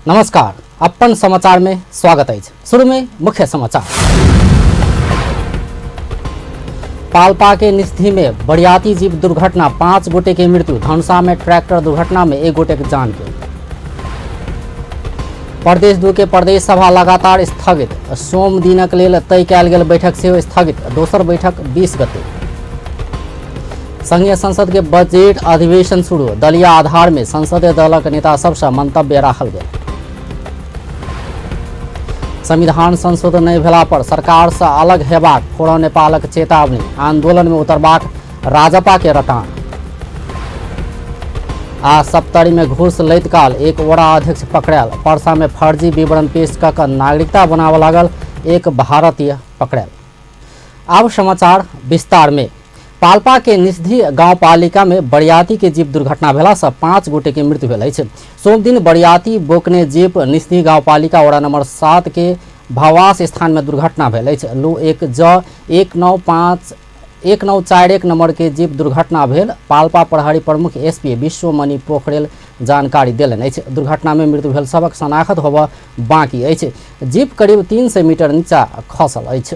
नमस्कार, अपन समाचार में स्वागत है। शुरू में मुख्य समाचार। पाल्पा के निस्धी में बरियाती जीप दुर्घटना, 5 गोटे की मृत्यु। धनुषा में ट्रैक्टर दुर्घटना में 1 गोटे की जान गई। प्रदेश 2 के प्रदेश सभा लगातार स्थगित। सोम दिनक लेल तय कयल गेल बैठक से स्थगित। दोसर बैठक 20 गते। संघीय संसद के बजट अधिवेशन शुरू। दलीय आधार में संसदीय दलक नेता सबसे मंतव्य राखल गेल। संविधान संशोधन नहीं भेला पर सरकार से अलग हेबाक फोरम नेपालक चेतावनी। आंदोलन में उतरबाक राजपा के रटान। आ सप्तरी में घूस लैत काल एक वड़ा अध्यक्ष पकड़ायल। परसा में फर्जी विवरण पेश कऽ नागरिकता बनाबऽ लागल एक भारतीय पकड़ायल। अब समाचार विस्तार में। पाल्पा के निस्धी गाँव पालिका में बरियाती के जीप दुर्घटना भेला से 5 गोटे की मृत्यु भेल अछि। सोम दिन बरियाती बोकने जीप निस्धी गाँव पालिका वड़ा नंबर 7 के भवास स्थान में दुर्घटना भेल अछि। लू 1941 नंबर के जीप दुर्घटना भेल। पाल्पा प्रहरी प्रमुख एसपी विश्वमणि पोखरेल जानकारी देलनि अछि। दुर्घटना में मृत्यु भेल सबक शनाख्त होबऽ बाकी अछि। जीप करीब 300 मीटर नीचा खसल अछि।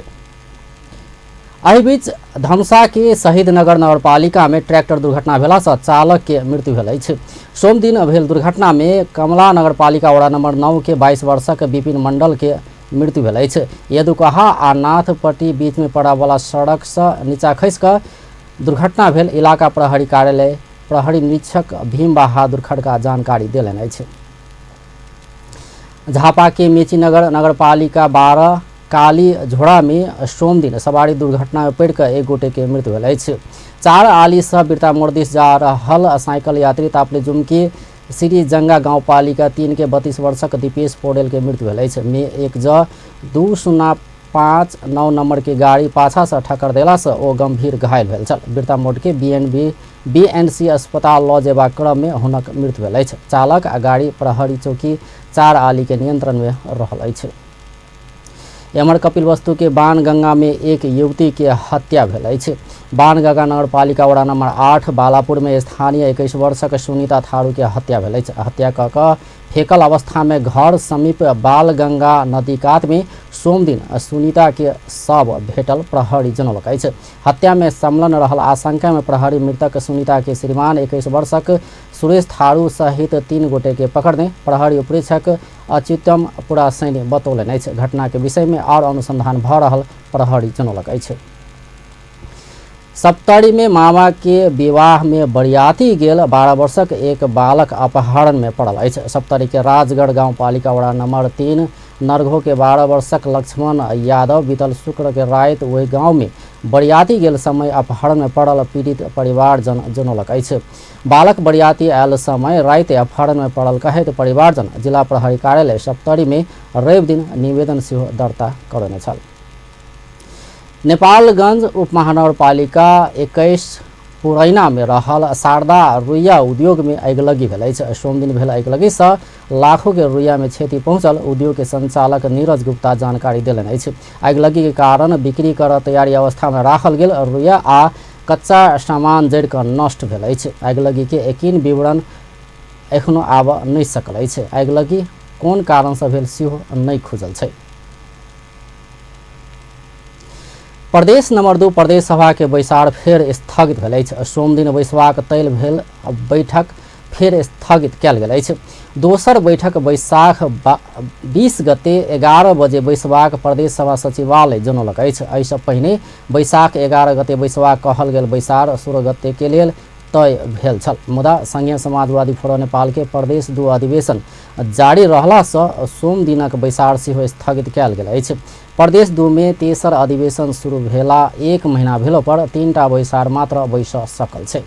एहि बीच धनुषा के शहीद नगर नगरपालिका में ट्रैक्टर दुर्घटना भेला से चालक के मृत्यु भेल अछि। सोम दिन भेल दुर्घटना में कमला नगरपालिका वड़ा नंबर 9 के 22 वर्षक विपिन मंडल के मृत्यु भेल अछि। यदुकहा आ नाथपट्टी बीच में पड़ा वाला सड़क से नीचा खसि कऽ दुर्घटना भेल। इलाका प्रहरी कार्यालय प्रहरी निरीक्षक भीम बहादुर खड़का जानकारी देलनि अछि। झापा के मेची नगर नगरपालिका 12 काली झोड़ा में सोम दिन सवारी दुर्घटना में पड़ कर 1 गोटे के मृत्यु भेल अछि। 4 आली सह बिरता मोड़ दिस जा रहल साइकिल यात्री तापलेजुम के श्री जंगा गाँव पालिका 3 के 32 वर्षक दीपेश पौडेल के मृत्यु भेल अछि। में 1J2059 नंबर के गाड़ी पाछा से ठक्कर देला से ओ गंभीर घायल भेल छल। बिरता मोड़ के BNC अस्पताल लऽ जेबाक क्रम में हुनक मृत्यु भेल अछि। चालक आ गाड़ी प्रहरी चौकी 4 आली के नियंत्रण में रहल अछि। एमर कपिलवस्तु के बाणगंगा में एक युवती के हत्या भेल अछि। बाणगंगा नगरपालिका वड़ा नंबर 8 बालापुर में स्थानीय 21 वर्षक सुनीता थारू के हत्या भेल अछि। हत्या कऽ कऽ फेकल अवस्था में घर समीप बालगंगा नदी कात में सोम दिन सुनीता के शव भेटल प्रहरी जनौलक अछि। हत्या में संलग्न रहल आशंका में प्रहरी मृतक सुनीता के श्रीमान 21 वर्षक सुरेश थारू सहित 3 गोटे के पकड़ने प्रहरी उपरीक्षक अच्युतम पुरासैनी बतौलनि अछि। घटना के विषय में और अनुसंधान भऽ रहल प्रहरी जनौलक अछि। सप्तरी में मामा के विवाह में बरियाती गेल 12 वर्षक एक बालक अपहरण में पड़ल अछि। सप्तरी के राजगढ़ गाँव पालिका वड़ा नंबर 3 नरघो के 12 वर्षक लक्ष्मण यादव बीतल शुक्र के रात वही गाँव में बरियाती गेल समय अपहरण में पड़ल पीड़ित परिवार जनौलक अछि। बालक बरियाती आयल समय रात अपहरण में पड़ल कहैत परिवारजन जिला प्रहरी कार्यालय सप्तरी में रवि दिन निवेदन सेहो दर्ता करने छल। नेपालगंज उपमहानगरपालिका 21 पुरैना में रहल शारदा रुइया उद्योग में अगिलगी भेल अछि। सोम दिन भेल अगिलगी से लाखों के रुइया में क्षति पहुंचल। उद्योग के संचालक नीरज गुप्ता जानकारी देलनि अछि। अगिलगी के कारण बिक्री कर तैयारी अवस्था में राखल गेल रुइया आ कच्चा सामान जरि कऽ नष्ट भेल अछि। अगिलगी के यकीन विवरण एखनो आबऽ नहि सकल अछि। अगिलगी कोन कारण से भेल सेहो नहि खुजल छै। प्रदेश नंबर 2 प्रदेश सभा के बैसार फेर स्थगित भेल अछि। सोम दिन बैसबाक तय भेल बैठक फेर स्थगित कयल गेल अछि। दोसर बैठक बैसाख 20 गते 11 बजे बैसबाक प्रदेश सभा सचिवालय जनौलक अछि। एहिसँ पहिने बैसाख 11 गते बैसबाक कहल गेल बैसार 16 गते के लेल तय भेल छल। मुदा संघीय समाजवादी फोरम नेपाल के प्रदेश 2 अधिवेशन जारी रहला से सोम दिनक बैसार सेहो स्थगित कयल गेल अछि। प्रदेश 2 में तेसर अधिवेशन शुरू भेला 1 महीना भेला पर 3टा बैसार मात्र बैस सकल छै।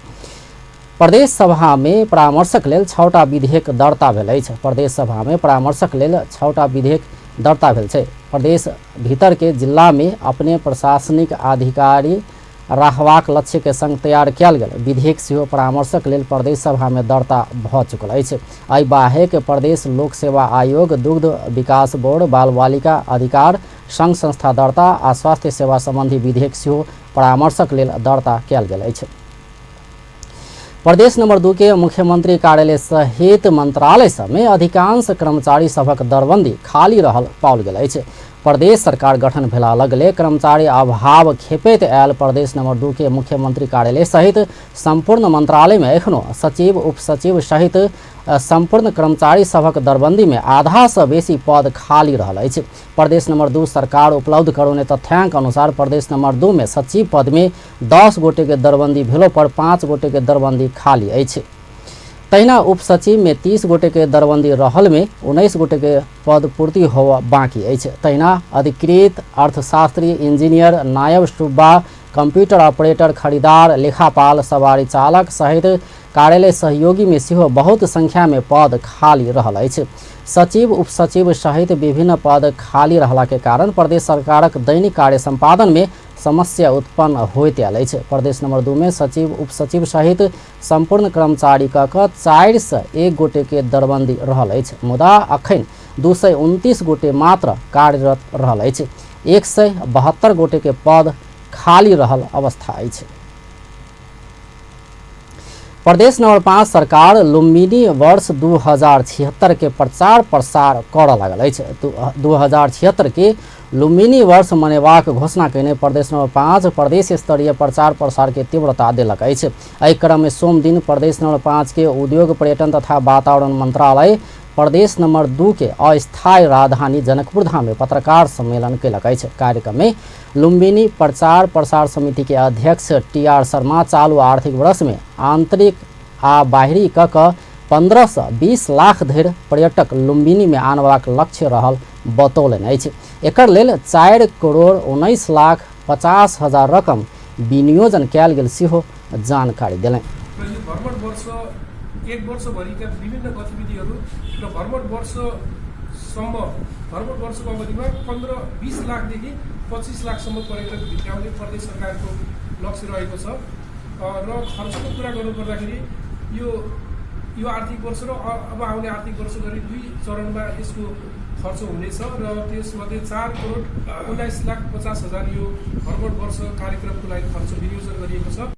प्रदेश सभा में परामर्शक लेल 6टा विधेयक दर्ता भेल अछि। प्रदेश सभा में परामर्शक लेल 6टा विधेयक दर्ता भेल छै। प्रदेश भीतर के जिला में अपने प्रशासनिक अधिकारी रहबाक लक्ष्य के संग तैयार कयल गेल विधेयक सेहो परामर्शक लेल प्रदेश सभा में दर्ता भऽ चुकल अछि। एहि बाहेक प्रदेश लोक सेवा आयोग, दुग्ध विकास बोर्ड, बाल बालिका अधिकार संघ संस्था दर्ता आ स्वास्थ्य सेवा संबंधी विधेयक सेहो परामर्शक लेल दर्ता कयल गेल अछि। प्रदेश नंबर 2 के मुख्यमंत्री कार्यालय सहित मंत्रालय सब में अधिकांश कर्मचारी सभक दरबंदी खाली रहल पाओल गेल अछि। प्रदेश सरकार गठन भेला लगले कर्मचारी अभाव खेपैत आयल प्रदेश नंबर 2 के मुख्यमंत्री कार्यालय सहित संपूर्ण मंत्रालय में एखनो सचिव उप सचिव सहित संपूर्ण कर्मचारी सभक दरबंदी में आधा से बेसी पद खाली रहल अछि। प्रदेश नंबर 2 सरकार उपलब्ध करौने तथ्यांक अनुसार प्रदेश नंबर 2 में सचिव पद में 10 गोटे के दरबंदी भेलो पर 5 गोटे के दरबंदी खाली अछि। तहिना उप सचिव में 30 गोटे के दरबंदी रहल में 19 गोटे के पद पूर्ति होवा बाकी अछि। तहिना अधिकृत अर्थशास्त्री इंजीनियर नायब सुब्बा कंप्यूटर ऑपरेटर खरीदार लेखापाल सवारी चालक सहित कार्यालय सहयोगी में सेहो बहुत संख्या में पद खाली रहल अछि। सचिव उप सचिव सहित विभिन्न पद खाली रहला के कारण प्रदेश सरकारक दैनिक कार्य संपादन में समस्या उत्पन्न होइत आयल अछि। प्रदेश नंबर 2 में सचिव उप सचिव सहित संपूर्ण कर्मचारी क 4 से 1 गोटे के दरबंदी रहल अछि। मुदा अखन 229 गोटे मात्र कार्यरत रहल अछि। 172 गोटे के पद खाली रहल अवस्था अछि। प्रदेश नंबर 5 सरकार लुम्बिनी वर्ष 2076 के प्रचार प्रसार करऽ लागल अछि। 2076 के लुम्बिनी वर्ष मनेबाक घोषणा कयने प्रदेश नंबर 5 प्रदेश स्तरीय प्रचार प्रसार के तीव्रता देलक अछि। एहि क्रम में सोम दिन प्रदेश नंबर 5 के उद्योग पर्यटन तथा वातावरण मंत्रालय प्रदेश नंबर 2 के अस्थायी राजधानी जनकपुर धाम में पत्रकार सम्मेलन कयलक अछि। कार्यक्रम में लुम्बिनी प्रचार प्रसार समिति के अध्यक्ष TR शर्मा चालू आर्थिक वर्ष में आंतरिक आ बाहरी क 15 से 20 लाख धरि पर्यटक लुम्बिनी में आनबाक लक्ष्य रहल बतौलनि अछि। एकर लेल 4 करोड़ 19 लाख 50 हजार रकम विनियोजन कयल गेल सेहो जानकारी देलनि। एक वर्षभरिका विभिन्न गतिविधिहरू र भ्रमण वर्षको अवधिमा 15-20 लाखदेखि 25 लाखसम्म पर्यटक भित्राउने प्रदेश सरकारको लक्ष्य रहेको छ। र खर्चको कुरा गर्नुपर्दाखेरि यो आर्थिक वर्ष र अब आउने आर्थिक वर्ष गरी 2 चरणमा यसको खर्च हुनेछ र त्यसमध्ये 4 करोड 19 लाख 50 हजार यो भ्रमण वर्ष कार्यक्रमको लागि खर्च विनियोजन गरिएको छ।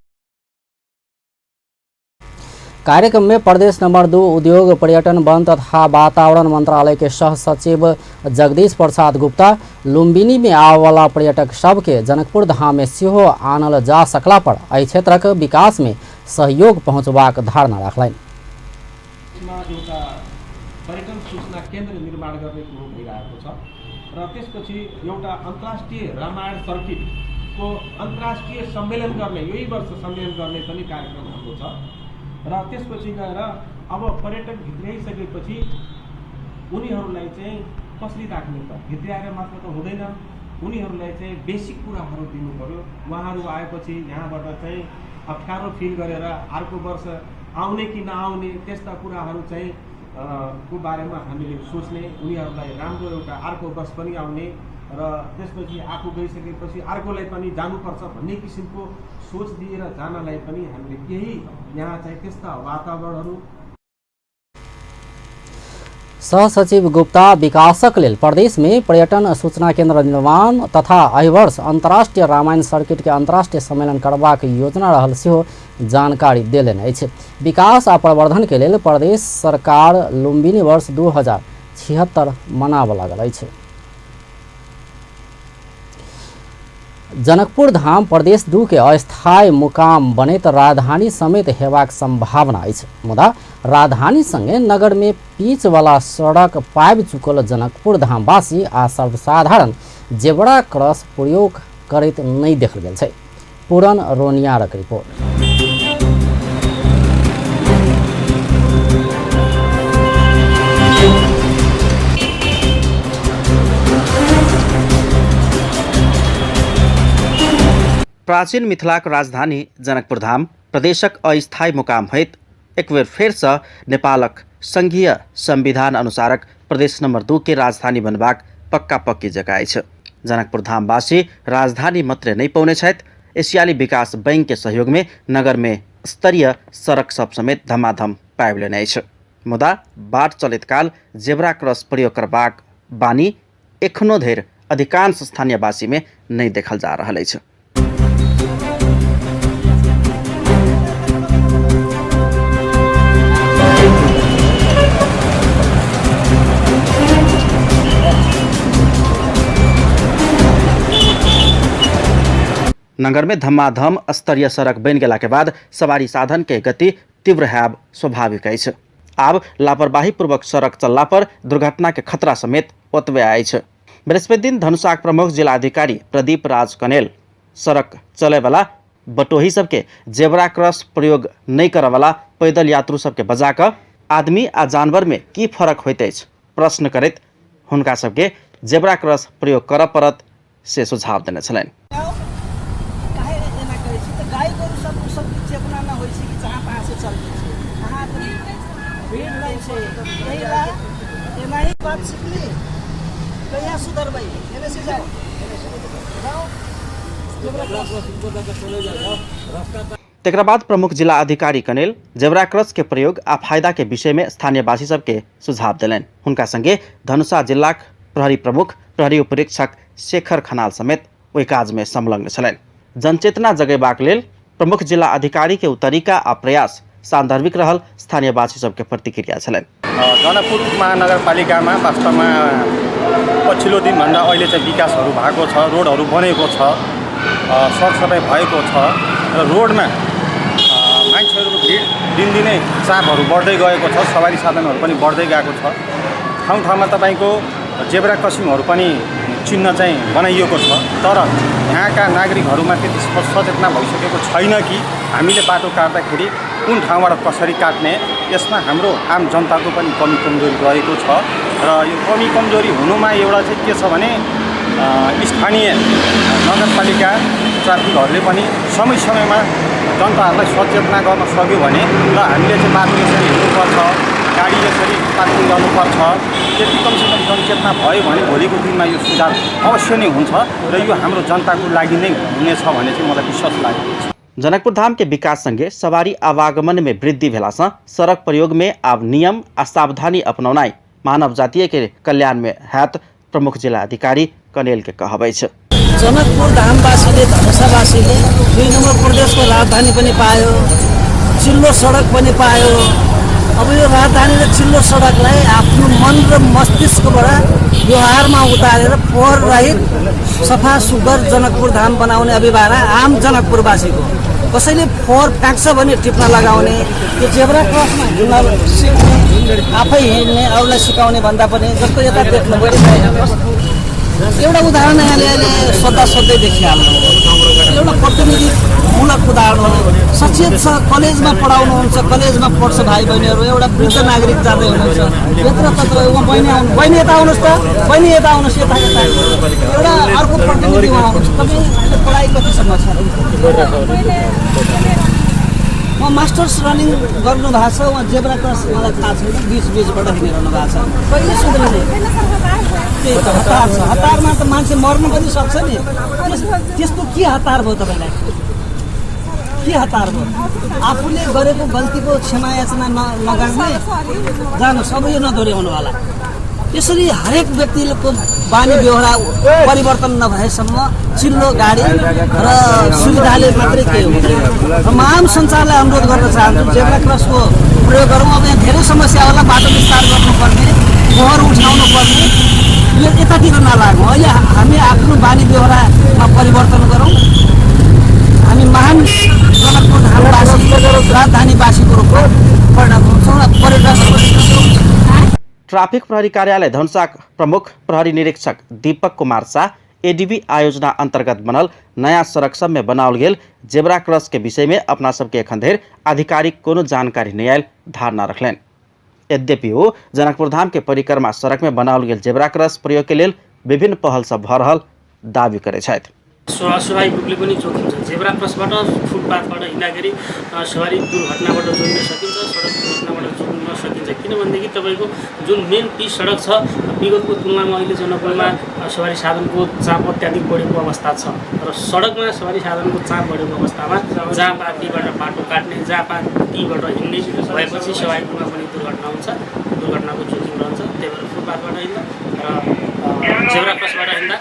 कार्यक्रम में प्रदेश नंबर 2 उद्योग पर्यटन वन तथा वातावरण मंत्रालय के सह सचिव जगदीश प्रसाद गुप्ता लुम्बिनी में आवे वाला पर्यटक सबके जनकपुर धाम में सेहो आनल जा सकला पर एहि क्षेत्रक विकास में सहयोग पहुंचबाक धारणा राखलनि। एउटा पर्यटन सूचना केन्द्र निर्माण गर्ने कुरो भइरहेको छ र त्यसपछि एउटा अन्तर्राष्ट्रिय रामायण सर्किटको अन्तर्राष्ट्रिय सम्मेलन गर्ने यही वर्ष सम्मेलन गर्ने पनि कार्यक्रम हाम्रो छ र त्यसपछि गएर अब पर्यटक भित्र्याइसकेपछि उनीहरूलाई चाहिँ कसरी राख्ने त भित्र्याएर मात्र त हुँदैन, उनीहरूलाई चाहिँ बेसिक कुराहरू दिनु पर्यो। उहाँहरू आएपछि यहाँबाट चाहिँ अप्ठ्यारो फिल गरेर अर्को वर्ष आउने कि नआउने त्यस्ता कुराहरू चाहिँ को बारेमा हामीले सोच्ने, उनीहरूलाई राम्रो एउटा अर्को वर्ष पनि आउने र त्यसपछि आफू गइसकेपछि अर्कोलाई पनि जानुपर्छ भन्ने किसिमको सोच दिएर जानलाई पनि हामीले केही यहाँ चाहिँ त्यस्ता वातावरणहरू। सहसचिव गुप्ता विकासक लेल प्रदेश में पर्यटन सूचना केन्द्र निर्माण तथा एहि वर्ष अंतर्राष्ट्रीय रामायण सर्किट के अंतर्राष्ट्रीय सम्मेलन करबाक योजना रहल सेहो जानकारी देलनि अछि। विकास आ प्रवर्धन के लेल प्रदेश सरकार लुम्बिनी वर्ष 2076 मनाबऽ लागल अछि। जनकपुर धाम प्रदेश 2 के अस्थायी मुकाम बनैत राजधानी समेत हेबाक संभावना अछि। मुदा राजधानी संगे नगर में पीच वाला सड़क पाबि चुकल जनकपुर धामवासी आ सर्वसाधारण जेब्रा क्रॉस प्रयोग करैत नहीं देखल गेल छै। पूरन रोनियारक रिपोर्ट। प्राचीन मिथिलाक राजधानी जनकपुर धाम प्रदेशक अस्थायी मुकाम होइत एक बेर फेर से नेपालक संघीय संविधान अनुसारक प्रदेश नंबर 2 के राजधानी बनबाक पक्का पक्की जगह अछि। जनकपुर धामवासी राजधानी मात्रै नहीं पाउने छथि, एशियाली विकास बैंक के सहयोग में नगर में स्तरीय सड़क सब समेत धमाधम पाबि लेने अछि। मुदा बाट चलैत काल जेब्रा क्रॉस प्रयोग करबाक बानी एखनो धरि अधिकांश स्थानीयवासी में नहीं देखल जा रहल अछि। नगर में धमाधम स्तरीय सड़क बन गेला के बाद सवारी साधन के गति तीव्र हैब स्वाभाविक अछि। आब लापरवाही पूर्वक सड़क चलला पर दुर्घटना के खतरा समेत ओतबे अछि। बृहस्पति दिन धनुषाक प्रमुख जिलाधिकारी प्रदीप राज कनेल सड़क चले वाला बटोही सबके जेब्रा क्रॉस प्रयोग नहीं करे वाला पैदल यात्रु सबके बजा कऽ आदमी आ जानवर में की फर्क होइत अछि प्रश्न करैत हुनका सबके जेब्रा क्रॉस प्रयोग करऽ पड़त से सुझाव देने छलनि। तेकरा बाद प्रमुख जिला अधिकारी कनेल जेब्रा क्रॉस के प्रयोग आ फायदा के विषय में स्थानीयवासी सबके सुझाव देलनि। हुनका संगे धनुषा जिलाक प्रहरी प्रमुख प्रहरी उपरीक्षक शेखर खनाल समेत ओहि काज में संलग्न छलनि। जनचेतना जगेबाक लेल प्रमुख जिला अधिकारी के तरीका आ प्रयास सान्दर्भिक रहल स्थानीयवासी सबके प्रतिक्रिया छलनि। जनकपुर महानगरपालिकामा वास्तवमा पछिल्लो दिनभन्दा अहिले चाहिँ विकासहरू भएको छ, रोडहरू बनेको छ, सरसफाइ भएको छ र रोडमा मान्छेहरूको भिड दिनदिनै चापहरू बढ्दै गएको छ, सवारी साधनहरू पनि बढ्दै गएको छ। ठाउँ ठाउँमा तपाईँको जेब्रा क्रसिङहरू पनि चिन्ह चाहिँ बनाइएको छ, तर यहाँका नागरिकहरूमा त्यति सचेतना भइसकेको छैन कि हामीले बाटो काट्दाखेरि कुन ठाउँबाट कसरी काट्ने। यसमा हाम्रो आम जनताको पनि कमी कमजोरी रहेको छ र यो कमी कमजोरी हुनुमा एउटा चाहिँ के छ भने स्थानीय नगरपालिका ट्राफिकहरूले पनि समय समयमा जनताहरूलाई सचेतना गर्न सक्यो भने र हामीले चाहिँ बाटो यसरी हिँड्नुपर्छ, गाडी यसरी पार्किङ गर्नुपर्छ, त्यति कमसेकम जनचेतना भयो भने भोलिको दिनमा यो सुधार अवश्य नै हुन्छ र यो हाम्रो जनताको लागि नै हुनेछ भन्ने चाहिँ मलाई विश्वास लागेको छ। जनकपुर धाम के विकास संगे सवारी आवागमन में वृद्धि भेलासँ सड़क प्रयोग में आब नियम आ सावधानी अपनाउनाइ मानव जातीय के कल्याण में हैत प्रमुख जिला अधिकारी कनेल के कहबै छ। जनकपुर धामवासीले धनुषावासीले 2 नम्बर प्रदेशको राजधानी पनि पायो, चिल्लो सडक पनि पायो। अब यो राजधानी र चिल्लो सडकलाई आफ्नो मन र मस्तिष्कबाट व्यवहारमा उतारेर फोहोर रहित सफा सुग्घर जनकपुर धाम बनाउने अभिभावना आम जनकपुरवासीको। कसैले फोहोर फ्याँक्छ भने टिप्न लगाउने, त्यो जेब्रा क्रसमा हिँड्न सिक्ने, आफै हिँड्ने अरूलाई सिकाउने भन्दा पनि जस्तो यता देख्नु एउटा उदाहरण यहाँले अहिले सोध्दै देखिहाल्नु। एउटा प्रतिनिधिमूलक उदाहरण हो। सचेत छ, कलेजमा पढाउनुहुन्छ, कलेजमा पढ्छ भाइ बहिनीहरू, एउटा वृद्ध नागरिक जाँदै हुनुहुन्छ, यत्र तत्र बहिनी यता आउनुहोस् त, बहिनी यता आउनुहोस्, यता एउटा अर्को प्रतिनिधि उहाँ आउनुहोस्। तपाईँ पढाइ कतिसम्म छ? म मास्टर्स रनिङ गर्नु भएको छ, उहाँ जेब्रा क्रस मलाई थाहा छैन, बिचबाट हिँडिरहनु भएको छ। कहिले सुध्रिने? त्यही त हतार छ। हतारमा त मान्छे मर्नु पनि सक्छ नि। त्यस्तो के हतार भयो तपाईँलाई? के हतार भयो? आफूले गरेको गल्तीको क्षमा याचना नगर्ने, जानुहोस् अब यो नदोहोऱ्याउनु होला। यसरी हरेक व्यक्तिको बानी बेहोरा परिवर्तन नभएसम्म चिल्लो गाडी र सुविधाले मात्रै केही हुँदैन। म आम सञ्चारलाई अनुरोध गर्न चाहन्छु, जेब्रा क्रसको प्रयोग गरौँ। अब यहाँ धेरै समस्या होला, बाटो विस्तार गर्नुपर्ने, फोहोर उठाउनु पर्ने, यो यतातिर नलागौँ। अहिले हामी आफ्नो बानी बेहोरामा परिवर्तन गरौँ। हामी महान जनकपुर धामवासी राजधानीवासीको रूपमा परिणत हुन्छौँ र पर्यटक। ट्राफिक प्रहरी कार्यालय धनुषाक प्रमुख प्रहरी निरीक्षक दीपक कुमार शाह एडीबी आयोजना अंतर्गत बनल नया सड़क सब में बनाओल गेल जेब्रा क्रॉस के विषय में अपना सबके एखन धरि आधिकारिक कोनो जानकारी नहीं आयल धारणा रखलनि। यद्यपि वो जनकपुर धाम के परिक्रमा सड़क में बनाओल गेल जेब्रा क्रॉस प्रयोग के लेल विभिन्न पहल सब भ रहल दावी करे छथि। स्वाभाविक रूपले पनि जोखिम छ। जेब्रा क्रसबाट फुटपाथबाट हिँड्दाखेरि सवारी दुर्घटनाबाट जोड्न सकिन्छ, सडक दुर्घटनाबाट जोड्न सकिन्छ। किनभनेदेखि तपाईँको जुन मेन पिच सडक छ, विगतको तुलनामा अहिले जनकपुरमा सवारी साधनको चाप अत्याधिक बढेको अवस्था छ र सडकमा सवारी साधनको चाप बढेको अवस्थामा जहाँ पा तीबाट बाटो काट्ने, जहाँ पा तीबाट हिँड्ने भएपछि स्वाभाविकमा पनि दुर्घटना हुन्छ, दुर्घटनाको जोखिम रहन्छ। त्यही भएर फुटपाथबाट हिँड्दा र जेब्रा क्रसबाट हिँड्दा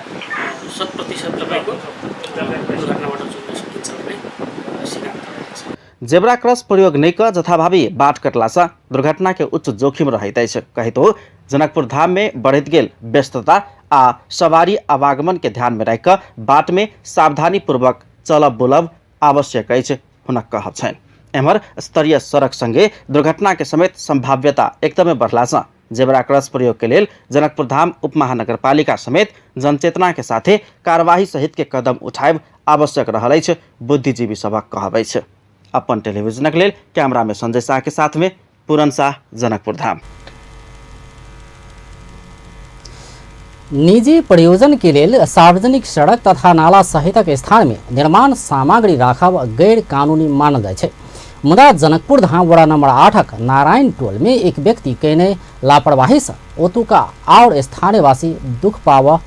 100% तपाईँको दुर्घटनाबाट जोड्न सकिन्छ भन्ने सिद्धान्त रहेको छ। जेब्रा क्रॉस प्रयोग नहीं कर जथाभावी बाट कटला से दुर्घटना के उच्च जोखिम रहते है। कहे तो जनकपुर धाम में बढ़त गेल व्यस्तता आ सवारी आवागमन के ध्यान में रखकर बाट में सावधानी पूर्वक चलब बुलब आवश्यक अछि हुनक कहब छन्। एम्हर स्तरीय सडक सँगै दुर्घटना के समेत संभाव्यता एकदमै बढ़ला सँ जेब्रा क्रॉस प्रयोग के लेल जनकपुर धाम उपमहानगरपालिका समेत जनचेतना के साथे कार्यवाही सहित के कदम उठाएब आवश्यक रहल अछि बुद्धिजीवी सभक कहब अछि। अपन टेलीविजनक लेल कैमरा में संजय शाह के साथ में पूरन शाह, जनकपुर धाम। निजी प्रयोजन के लेल सार्वजनिक सड़क तथा नाला सहितक स्थान में निर्माण सामग्री राखब गैर कानूनी मानल जाय छै। मुदा जनकपुर धाम वड़ा नंबर 8 नारायण टोल में एक व्यक्ति कयने लापरवाही से ओतुका और स्थानीयवासी दुख पावऽ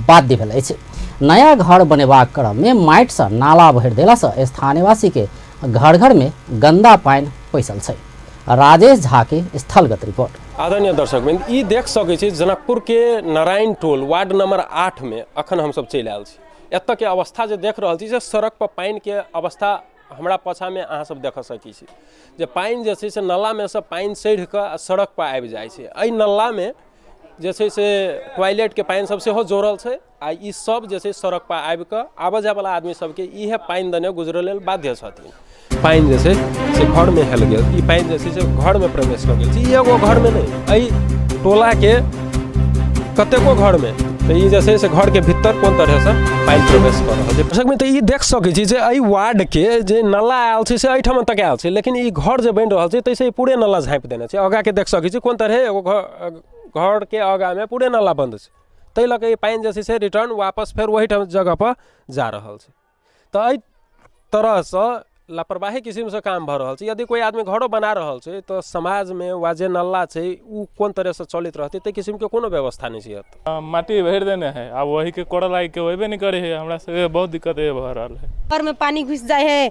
बाध्य भेल अछि। नया घर बनेबाक क्रम में माटि से नाला भरि देला से स्थानीयवासी के घर घर में गंदा पानी पैसल छै। राजेश झा के स्थलगत रिपोर्ट। आदरणीय दर्शकवृन्द, ई देख सकै छी जनकपुर के नारायण टोल वार्ड नंबर 8 में अखन हमसब चलि आयल छी। एतऽ के अवस्था जे देख रहल छी से सड़क पर पानी के अवस्था हमरा पाछा में अहाँ सब देख सकै छी जे पानी जे छै से नल्ला में से पानी सड़ि कऽ सड़क पर आबि जाइ छै। एहि नल्ला में जे छै से टॉयलेट के पानी सब सेहो जोड़ल छै आ ई सब जे छै सड़क पर आबि कऽ आबऽ जाय वाला आदमी सबके इहे पानी देने गुजरै लेल बाध्य छथिन। पानी जे छै से घर में हेल गेल, ई पानी जे छै से घर में प्रवेश कऽ गेल। ई एगो घर में नहीं, एहि टोला के कतेको घर में तो ई जे छै से घर के भीतर कोन तरह से पानी प्रवेश कर रहल छै। दर्शक में तो ई देख सकै छी जे एहि वार्ड के जे नल्ला आयल छै से एहिठाम तक आयल छै, लेकिन ई घर जे बनि रहल छै तैसे ई पूरे नल्ला झाँपि देने छै। आगा के देख सकै छी कोन तरह एगो घर के आगा में पूरे नल्ला बंद छै, ताहि लऽ कऽ ई पानी जे छै से रिटर्न वापस फेर वही जगह पर जा रहल छै। तो एहि तरह से लापरवाही किस्म से काम भऽ रहल छै। यदि कोई आदमी घरो बना रहल छै तो समाज में वा जे नल्ला छै उ कोन तरह से चलित रहतै ते किस्म के कोनो व्यवस्था नहीं छै। माटी भरि देने है, अब वही के कोड़ा लाग के होबे नहीं करे है। हमरा सबके बहुत दिक्कत भऽ रहल है। घर में पानी घुस जाए है,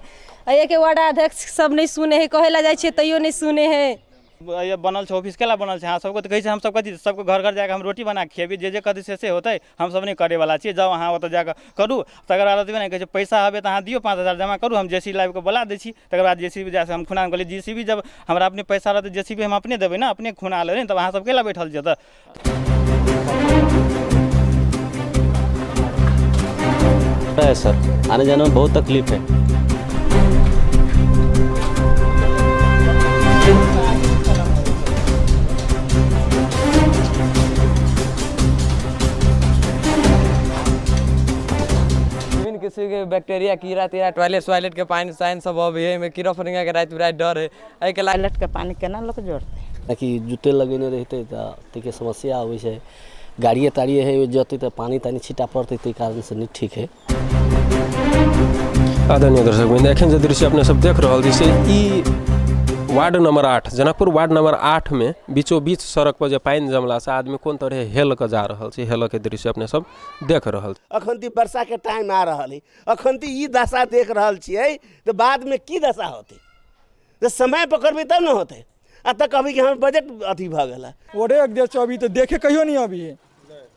एक वार्ड अध्यक्ष सब नहीं सुने है, कहे ला जाए छै तैयो नहीं सुने है। ये बनल छै ऑफिस केला बनल छै, हाँ सबको कहै छै हम सब कथी सबको घर घर जाके हम रोटी बना के खिएबी, जे कथी से होतै हम सब नहीं करे वाला छियै। जाओ अहाँ ओतऽ जाके करू, तकर बाद नहीं कहै छै पैसा हबे तऽ अहाँ दियौ 5000 जमा करू, हम जेसीबी लाइव के बोला दै छी। तकर बाद जेसीबी जासे हम खुना कहलिए जेसीबी जब हमरा अपने पैसा रहतै जेसीबी हम अपने देबै ना, अपने खुना लेबै, तब अहाँ सब केला बैठल छियै। है सर, आने जाने में बहुत तकलीफ है। किसी के बैक्टीरिया कीड़ा तीड़ा टॉयलेट के पानी साइन सब अभी है में कीड़ा फड़िंगा के रात बिरात डर है। एहि के टॉयलेट के पानी केना लोग जोड़ते कि जुटे लगेने रहते तो के समस्या आबै छै। गाड़िए ताड़िए है जते तो पानी तानी छीटा पड़ते ताहि कारण से नहीं ठीक है। आदरणीय दर्शकवृन्द, एखन जे दृश्य अपने सब देख रहल छी से ई ward number 8 Janakpur ward number 8 में बीचों बीच सड़क पर जे पानी जमला से आदमी कोन तरह हेल के जा रहल छै, हेल के दृश्य अपने सब देख रहल छी। अखन ती वर्षा के टाइम आ रहल है, अखन ती ई दशा देख रहल छियै तो बाद में की दशा होते, तो समय पकड़बै तब न होते। अब तक अभी के हम बजट अथी भ गेल ओरे अध्यक्ष अभी तो देखे कहियो नहीं, अभी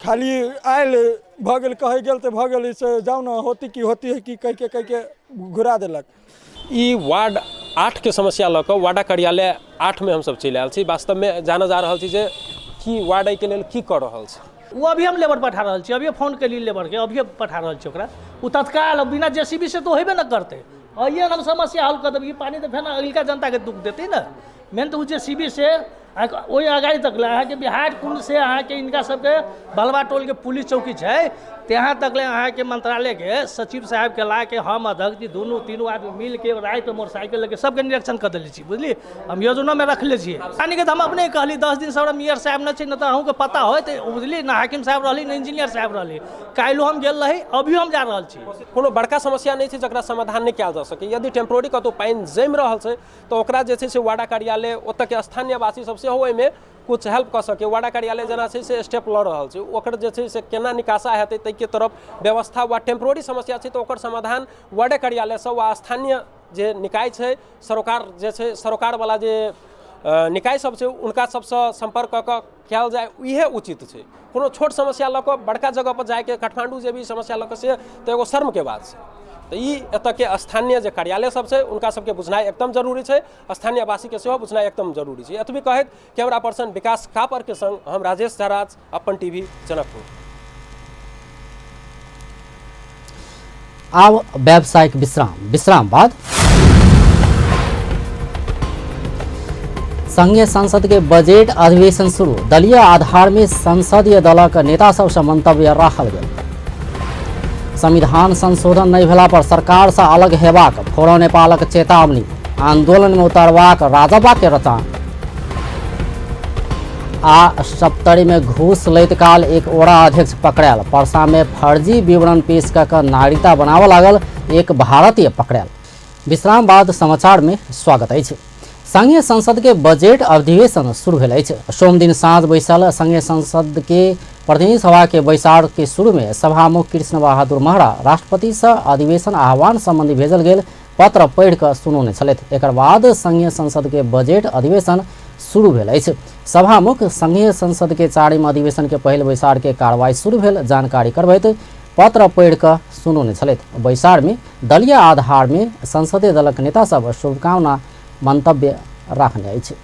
खाली आयल भ गेल कहे गेल तो भ गेल से जाओ ना होती है कि कह के घुरा देलक। ई वार्ड 8 के समस्या लऽ कऽ वार्ड कार्यालय 8 में हमसब चलि आयल छी। वास्तव में जाना जा रहल छी जे की वार्ड के लेल की कर रहल छै। वो अभी हम लेबर पठा रहल छी, अभी फोन के लिए लेबर के अभी पठा रहल छी ओकरा। उ तत्काल बिना जेसीबी से तो हेबे न करते। और ये हम समस्या हल कर देब, ये पानी तो फेर अगिलका जनता के दुख देते ना। मेन तो जेसीबी से ओहि अगाड़ी तक अहाँ के बिहार कुंड से अहाँ के इनका सबके बलवा टोल के पुलिस चौकी छै त्यहाँ तक ले अहाँ के मंत्रालय के सचिव साहब के ला के हम अध्यक्ष जी दोनों तीनों आदमी मिल के रात में मोटरसाइकिल लेके सबके निरीक्षण कर दिले छी, बुझली। हम योजना में रखले छी यानी कि हम अपने कहली 10 दिन से मेयर साहब न छै न त अहूँ के पता होय त बुझली ना हाकिम साहब रहली ना इंजीनियर साहब रहली। काल्हि हम गेल रही, अभी हम जा रहल छी। कोनो बड़का समस्या नहीं छै जकरा समाधान नहीं कयल जा सके। यदि टेम्पोररी कतौ पानी जमि रहल छै तो ओकरा जे छै से वार्ड कार्यालय ओतऽ के स्थानीय वासी सब सेहो ओहिमे कुछ हेल्प कर सके। वार्ड कार्यालय जना छै से स्टेप लऽ रहल छै, ओकर जे छै से केना निकासा हेतै ताहि के तरफ व्यवस्था वा टेम्पोररी समस्या छै तो ओकर समाधान वार्ड कार्यालय से वा स्थानीय जे निकाय छै सरोकार जे छै सरोकार वाला जे निकाय सब छै उनका सबसे संपर्क कऽ कऽ कयल जाय इहे उचित छै। कोनो छोट समस्या लऽ कऽ बड़का जगह पर जाके काठमांडू जे भी समस्या लऽ कऽ से तो एगो शर्म के बात छै। तो ई एतऽ के स्थानीय जे कार्यालय सब छै उनका सबके बुझनाइ एकदम जरूरी छै, स्थानीय वासी के सेहो बुझनाइ एकदम जरूरी छै। एतबी कहैत कैमरा पर्सन विकास कापर के संग हम राजेश झराज, अपन टीवी जनकपुर। अब व्यावसायिक विश्राम बाद संघीय संसद के बजट अधिवेशन शुरू। दलीय आधार में संसदीय दलक नेता सबसे मंतव्य राखल गेल। संविधान संशोधन नहीं भेला पर सरकार से अलग हेबाक फोरम नेपालक चेतावनी। आंदोलन में उतरबाक राजपा के रचना। आ सप्तरी में घूस लैत काल एक ओरा अध्यक्ष पकड़ायल। परसा में फर्जी विवरण पेश कर नागरिकता बनावऽ लागल एक भारतीय पकड़ायल। विश्राम बाद समाचार में स्वागत अछि। संघीय संसद के बजट अधिवेशन शुरू भेल अछि। सोम दिन साँझ बैसल संघीय संसद के प्रतिनिधि सभा के बैसार के शुरू में सभामुख कृष्ण बहादुर महरा राष्ट्रपति से अधिवेशन आह्वान संबंधी भेजल गेल पत्र पढ़ि कऽ सुनौने छलथि। एकर बाद संघीय संसद के बजट अधिवेशन शुरू भेल अछि। सभामुख संघीय संसद के 4म अधिवेशन के पहिल बैसार के कार्रवाई शुरू भेल जानकारी करबैत पत्र पढ़ि कऽ सुनौने छलथि। बैसार में दलीय आधार में संसदीय दलक नेता सब शुभकामना मंतव्य राखने अछि।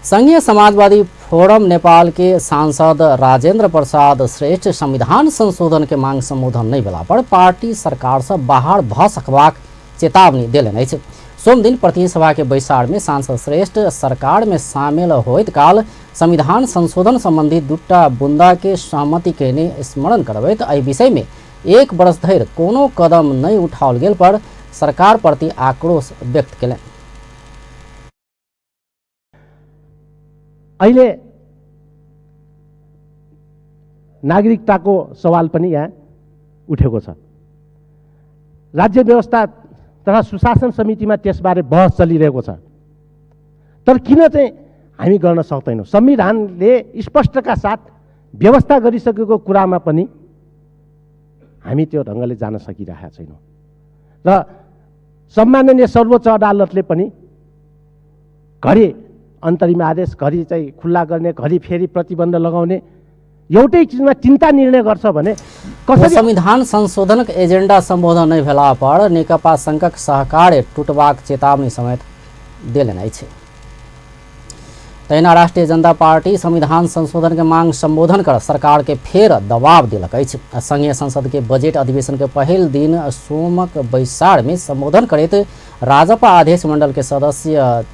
संघीय समाजवादी फोरम नेपाल के सांसद राजेंद्र प्रसाद श्रेष्ठ संविधान संशोधन के मांग संबोधन नहीं भेला पर पार्टी सरकार से बाहर भऽ सकबाक चेतावनी देलनि अछि। सोम दिन प्रतिनिधि सभा के बैसार में सांसद श्रेष्ठ सरकार में शामिल होइत काल संविधान संशोधन संबंधी दूटा बुंदा के सहमति केने स्मरण करबैत एहि विषय में 1 वर्ष धरि कोनो कदम नहीं उठाओल गेल पर सरकार प्रति आक्रोश व्यक्त केलनि। अहिले नागरिकताको सवाल पनि यहाँ उठेको छ। राज्य व्यवस्था तथा सुशासन समितिमा त्यसबारे बहस चलिरहेको छ। तर किन चाहिँ हामी गर्न सक्दैनौँ? संविधानले स्पष्टका साथ व्यवस्था गरिसकेको कुरामा पनि हामी त्यो ढङ्गले जान सकिरहेका छैनौँ र सम्माननीय सर्वोच्च अदालतले पनि घरि अन्तरिम आदेश, घरि चाहिँ खुल्ला गर्ने, घरि फेरि प्रतिबन्ध लगाउने एउटै चीजमा चिन्ता निर्णय गर्छ भने कसरी संविधान संशोधनक एजेंडा संबोधन नहीं भेला पर नेकपा संघक सहकार टूटबाक चेतावनी समेत देलनि अछि। तहिना राष्ट्रिय जनता पार्टी संविधान संशोधन के मांग संबोधन कर सरकार के फेर दबाव दिलक अछि। संघीय संसद के बजट अधिवेशन के पहिल दिन सोमक बैसार में संबोधन करैत राजपा अध्यक्ष मंडल के सदस्य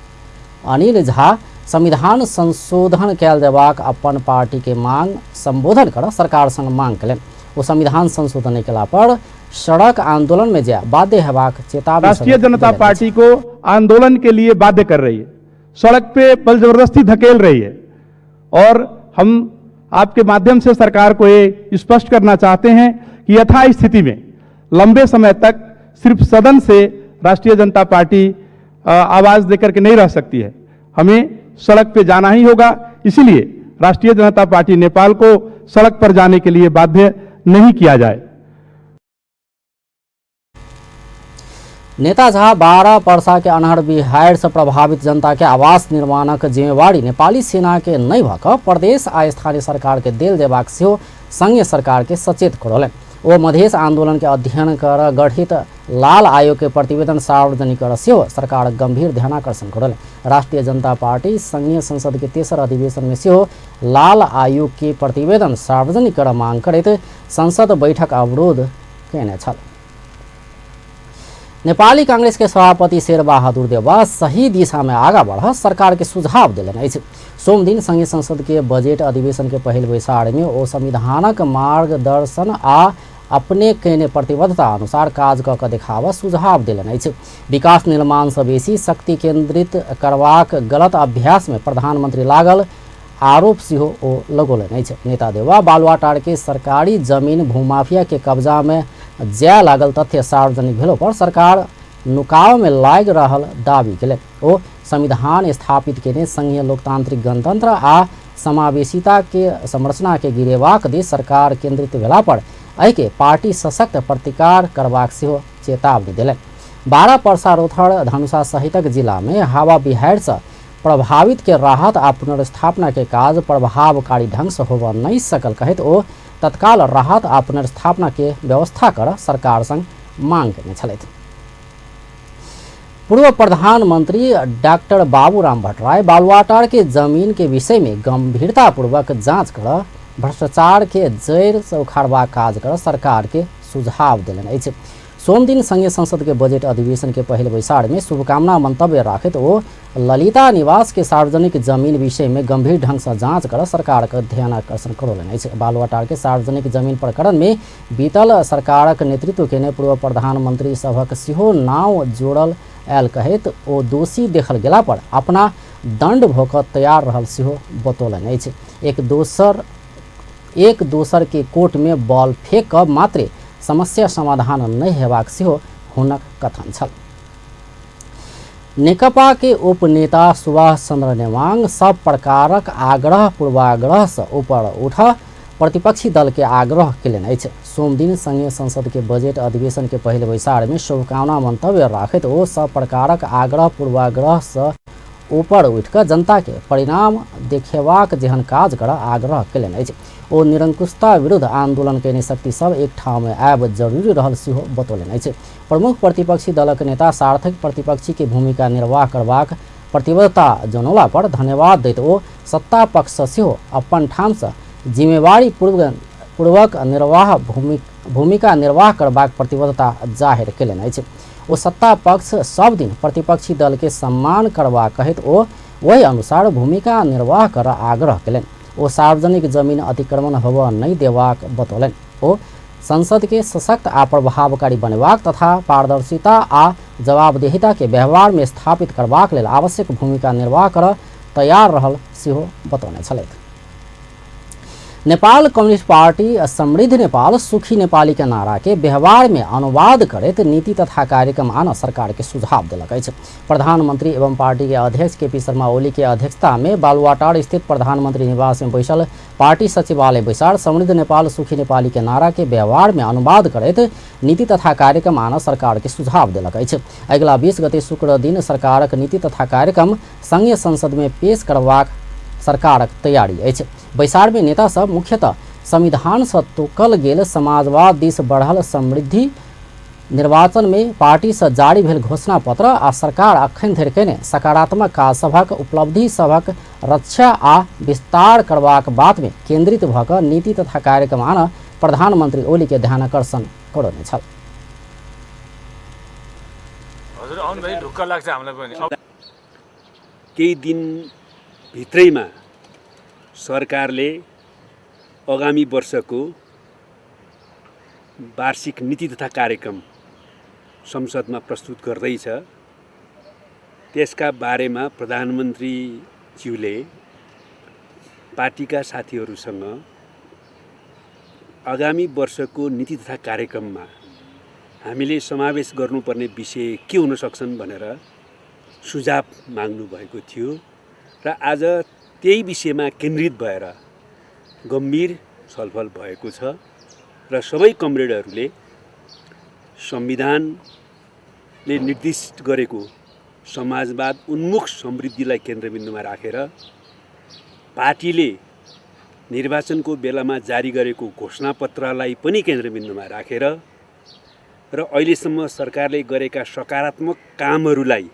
अनिल झा संविधान संशोधन कयल जयबाक अपन पार्टी के मांग संबोधन कर सरकार संग मांग कयलनि। वो संविधान संशोधन नहीं केला पर सड़क आंदोलन में जाए बाध्य हेबाक चेतावनी। राष्ट्रीय जनता पार्टी को आंदोलन के लिए बाध्य कर रही है, सड़क पे बल जबरदस्ती धकेल रही है और हम आपके माध्यम से सरकार को ये स्पष्ट करना चाहते हैं कि यथा स्थिति में लंबे समय तक सिर्फ सदन से राष्ट्रीय जनता पार्टी आवाज देकर के नहीं रह सकती है। हमें सड़क पे जाना ही होगा। इसीलिए राष्ट्रीय जनता पार्टी नेपाल को सड़क पर जाने के लिए बाध्य नहीं किया जाए। नेता झा 12 पर्सा के अनहर बिहार से प्रभावित जनता के आवास निर्माणक जिम्मेवारी नेपाली सेना के नहीं भऽ कऽ प्रदेश आ स्थानीय सरकार के देल जेबाक सेहो संघीय सरकार के सचेत करौलनि। वो मधेश आंदोलन के अध्ययन कर गठित लाल आयोग के प्रतिवेदन सार्वजनिक कर सेहो सरकार गंभीर ध्यानाकर्षण करौलनि। राष्ट्रीय जनता पार्टी संघीय संसद के तेसर अधिवेशन में सेहो लाल आयोग के प्रतिवेदन सार्वजनिक कर मांग करैत संसद बैठक अवरोध केने छल। नेपाली कांग्रेस के सभापति शेरबहादुर देउवा सही दिशा में आगा बढ़ सरकार के सुझाव दिलनि अछि। सोम दिन संघीय संसद के बजट अधिवेशन के पहिल बैसार में ओ संविधानक मार्गदर्शन आ अपने केने प्रतिबद्धता अनुसार काज कऽ कऽ देखावा सुझाव दिलनि अछि। विकास निर्माण से बेसी शक्ति केंद्रित करबाक गलत अभ्यास में प्रधानमंत्री लागल आरोप सेहो ओ लगौलनि अछि। नेता देउवा बालुवाटार के सरकारी जमीन भूमाफिया के कब्जा में जाय लागल तथ्य सार्वजनिक भेलो पर सरकार नुकाव में लाग रहल दावी केलनि। ओ संविधान स्थापित केने संघीय लोकतांत्रिक गणतंत्र आ समावेशिता के संरचना के गिरेबाक दिस सरकार केंद्रित भेला पर एहि के पार्टी सशक्त प्रतिकार करबाक सेहो चेतावनी देलनि। 12 पर्सा रोथड़ धनुषा सहितक जिला में हवा बिहार से प्रभावित के राहत आ पुनर्स्थापना के काज प्रभावकारी ढंग से होबऽ नहीं सकल कहैत ओ तत्काल राहत आ पुनर्स्थापना के व्यवस्था कर सरकार संग मांग केने छलथि। पूर्व प्रधानमंत्री डॉक्टर बाबूराम भट्टराय बालुवाटार के जमीन के विषय में गंभीरतापूर्वक जांच कर भ्रष्टाचार के जड़ से उखाड़बाक काज कर सरकार के सुझाव देलनि अछि। सोम दिन संघीय संसद के बजट अधिवेशन के पहल बैसार में शुभकामना मंतव्य राखैत ओ ललिता निवास के सार्वजनिक जमीन विषय में गंभीर ढंग से जांच कर सरकार के ध्यान आकर्षण करौलनि अछि। बालुआटार के सार्वजनिक जमीन प्रकरण में बीतल सरकारक नेतृत्व केने पूर्व प्रधानमंत्री सभक सेहो नाम जोड़ल आयल कहैत ओ दोषी देखल गेला पर अपना दंड भोगऽ तैयार रहल सेहो बतौलनि अछि। एक दोसर के कोर्ट में बॉल फेंक कऽ मात्रे समस्या समाधान नहीं हेबाक सेहो हुनक कथन छल। नेकपा के उपनेता सुभाष चंद्र नेवांग सब प्रकारक आग्रह पूर्वाग्रह से ऊपर उठ प्रतिपक्षी दल के आग्रह केलनि अछि। सोम दिन संघीय संसद के बजट अधिवेशन के पहल बैसार में शुभकामना मंतव्य राखैत ओ सब प्रकारक आग्रह पूर्वाग्रह से ऊपर उठिकऽ जनता के परिणाम देखेबाक जेहन काज कर आग्रह केलनि अछि। ओ निरंकुशता विरुद्ध आंदोलन केने शक्ति सब एक ठाव में आब जरूरी रहल सेहो बतौलनि अछि। प्रमुख प्रतिपक्षी दलक नेता सार्थक प्रतिपक्षी के भूमिका निर्वाह करबाक प्रतिबद्धता जनौला पर धन्यवाद दैत ओ सत्ता पक्ष सेहो अपन ठाम से जिम्मेवारी पूर्वक भूमिका निर्वाह करबाक प्रतिबद्धता जाहिर केलनि अछि। ओ सत्ता पक्ष सब दिन प्रतिपक्षी दल के सम्मान करबा कहैत ओ वही अनुसार भूमिका निर्वाह कर आग्रह केलनि। ओ सार्वजनिक जमीन अतिक्रमण होबऽ नहीं देबाक बतौलनि। ओ संसद के सशक्त आ प्रभावकारी बनेबाक तथा पारदर्शिता आ जवाबदेहिता के व्यवहार में स्थापित करबाक लेल आवश्यक भूमिका निर्वाह कर तैयार रहल सेहो बतौने छलथि। नेपाल कम्युनिस्ट पार्टी समृद्ध नेपाल सुखी नेपाली के नारा के व्यवहार में अनुवाद करैत नीति तथा कार्यक्रम आन सरकार के सुझाव देलक अछि। प्रधानमंत्री एवं पार्टी के अध्यक्ष केपी शर्मा ओली के अध्यक्षता में बालुआटार स्थित प्रधानमंत्री निवास में बैसल पार्टी सचिवालय बैसार समृद्ध नेपाल सुखी नेपाली के नारा के व्यवहार में अनुवाद करैत नीति तथा कार्यक्रम आन सरकार के सुझाव देलक अछि। अगिला 20 गते शुक्र दिन सरकारक नीति तथा कार्यक्रम संघीय संसद में पेश करबाक सरकारक तैयारी अछि। बैसार में नेता सब मुख्यतः संविधान से तोकल गेल समाजवाद दिस बढ़ल समृद्धि निर्वाचन में पार्टी से जारी भेल घोषणा पत्र आ सरकार अखन धरि केने सकारात्मक काज सभक उपलब्धि सभक रक्षा आ विस्तार करबाक बात में केंद्रित भऽ कऽ नीति तथा कार्यक्रम आन प्रधानमंत्री ओली के ध्यानाकर्षण करौने छल। केही दिन भित्रैमा सरकारले आगामी वर्षको वार्षिक नीति तथा कार्यक्रम संसदमा प्रस्तुत गर्दैछ। त्यसका बारेमा प्रधानमन्त्रीज्यूले पार्टीका साथीहरूसँग आगामी वर्षको नीति तथा कार्यक्रममा हामीले समावेश गर्नुपर्ने विषय के हुन सक्छन् भनेर सुझाव माग्नु भएको थियो र आज त्यही विषयमा केन्द्रित भएर गम्भीर छलफल भएको छ र सबै कमरेडहरूले संविधानले निर्दिष्ट गरेको समाजवाद उन्मुख समृद्धिलाई केन्द्रबिन्दुमा राखेर पार्टीले निर्वाचनको बेलामा जारी गरेको घोषणापत्रलाई पनि केन्द्रबिन्दुमा राखेर र अहिलेसम्म सरकारले गरेका सकारात्मक कामहरूलाई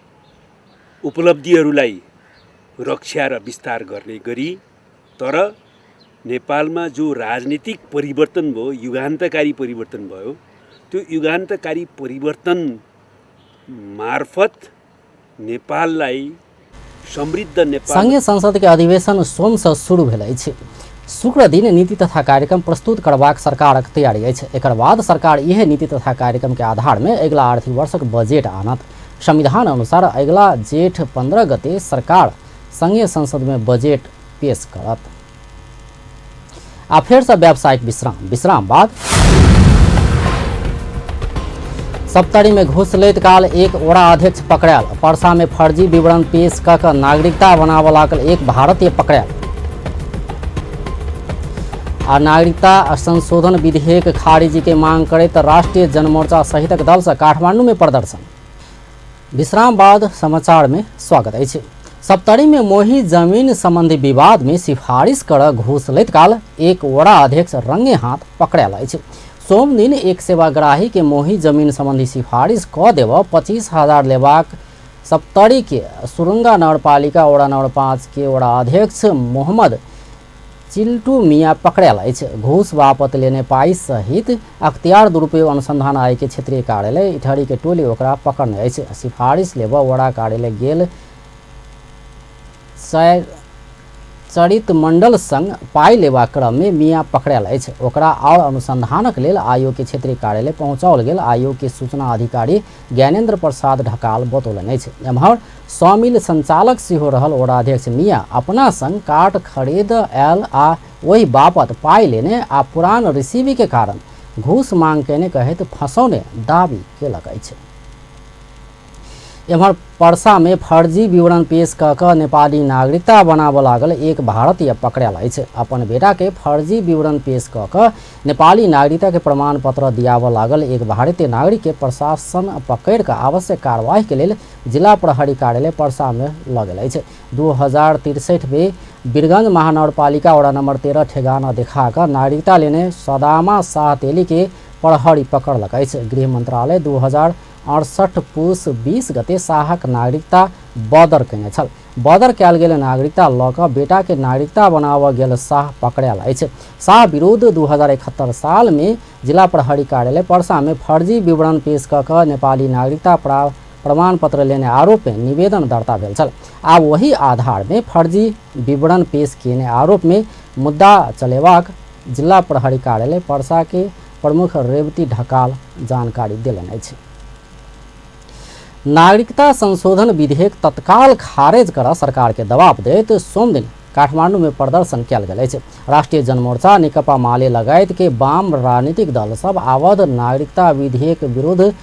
उपलब्धिहरूलाई रक्षा र विस्तार गर्ने गरी तर नेपालमा जो राजनीतिक परिवर्तन भयो, युगान्तकारी परिवर्तन भयो, त्यो युगान्तकारी परिवर्तन मार्फत नेपाललाई समृद्ध नेपाल। संघीय संसद के अधिवेशन सोम से शुरू भेल अछि। शुक्र दिन नीति तथा कार्यक्रम प्रस्तुत करबाक सरकारक तैयारी अछि। एकर बाद सरकार यह नीति तथा कार्यक्रम के आधार में अगिला आर्थिक वर्षक बजट आनत। संविधान अनुसार अगिला जेठ 15 गते सरकार संघीय संसद में बजट पेश करत। आ फिर से व्यावसायिक विश्राम बाद सप्तरी में घूस लैत काल एक ओरा अध्यक्ष पकड़ायल। परसा में फर्जी विवरण पेश कऽ कऽ नागरिकता बनाबऽ लागल एक भारतीय पकड़ायल। आ नागरिकता संशोधन विधेयक खारिजी के मांग करैत राष्ट्रीय जनमोर्चा सहितक दल से काठमांडू में प्रदर्शन। विश्राम बाद समाचार में स्वागत अछि। सप्तरी में मोही जमीन संबंधी विवाद में सिफारिश कर घूस लैत काल एक ओरा अध्यक्ष रंगे हाथ पकड़ायल अछि। सोम दिन एक सेवाग्राही के मोही जमीन संबंधी सिफारिश कऽ देबऽ 25,000 लेबाक सप्तरी के सुरुंगा नगरपालिका ओरा नंबर 5 के ओरा अध्यक्ष मोहम्मद चिल्टू मियाँ पकड़ायल अछि। घूस वापत लेने पाई सहित अख्तियार दुरुपयोग अनुसंधान आयोग के क्षेत्रीय कार्यालय इटहरी के टोली ओकरा पकड़ने अछि। सिफारिश लेबऽ वड़ा कार्यालय गेल चरित मंडल संग पाई लेबा क्रम में मियाँ पकड़ायल अछि। ओकरा और अनुसंधानक लेल आयोग के क्षेत्रीय कार्यालय पहुंचाओल गेल। आयोग के सूचना अधिकारी ज्ञानेन्द्र प्रसाद ढकाल बतौलनि अछि। एम्हर समिल संचालक सेहो रहल वड़ाध्यक्ष मियाँ अपना संग काट खरीद आयल आ वही बापत पाई लेने आ पुरान रिसीवी के कारण घूस मांग केने कहैत फंसौने दावी केलक अछि। एम्हर पर्सा में फर्जी विवरण पेश कऽ नेपाली नागरिकता बनाबऽ लागल एक भारतीय पकड़ायल अछि। अपन बेटा के फर्जी विवरण पेश कऽ नेपाली नागरिकता के प्रमाण पत्र दियाबऽ लागल एक भारतीय नागरिक के प्रशासन पकड़ कऽ आवश्यक कार्यवाही के लेल जिला प्रहरी कार्यालय पर्सा में लऽ गेल अछि। 2063 में वीरगंज महानगरपालिका वड़ा नंबर 13 ठेगाना देखा कर नागरिकता लेने सदामा शाह तेली के प्रहरी पकड़लक अछि। गृह मंत्रालय 2068 पुस 20 गते शाहक नागरिकता बदर केने छल। बदर कयल गेल नागरिकता लऽ कऽ बेटा के नागरिकता बनाबऽ गेल शाह पकड़ायल अछि। शाह विरुद्ध 2071 साल में जिला प्रहरी कार्यालय पर्सा में फर्जी विवरण पेश कऽ नेपाली नागरिकता प्रमाण पत्र लेने आरोप में निवेदन दर्ता भेल छल। आब वही आधार में फर्जी विवरण पेश केने आरोप में मुद्दा चलेबाक जिला प्रहरी कार्यालय पर्सा के प्रमुख रेवती ढकाल जानकारी देलनि अछि। नागरिकता संशोधन विधेयक तत्काल खारेज कर सरकार के दबाव दैत सोम दिन काठमांडू में प्रदर्शन कयल गेल अछि। राष्ट्रीय जनमोर्चा, नेकपा माले लगायत के वाम राजनीतिक दल सब अवैध नागरिकता विधेयक विरुद्ध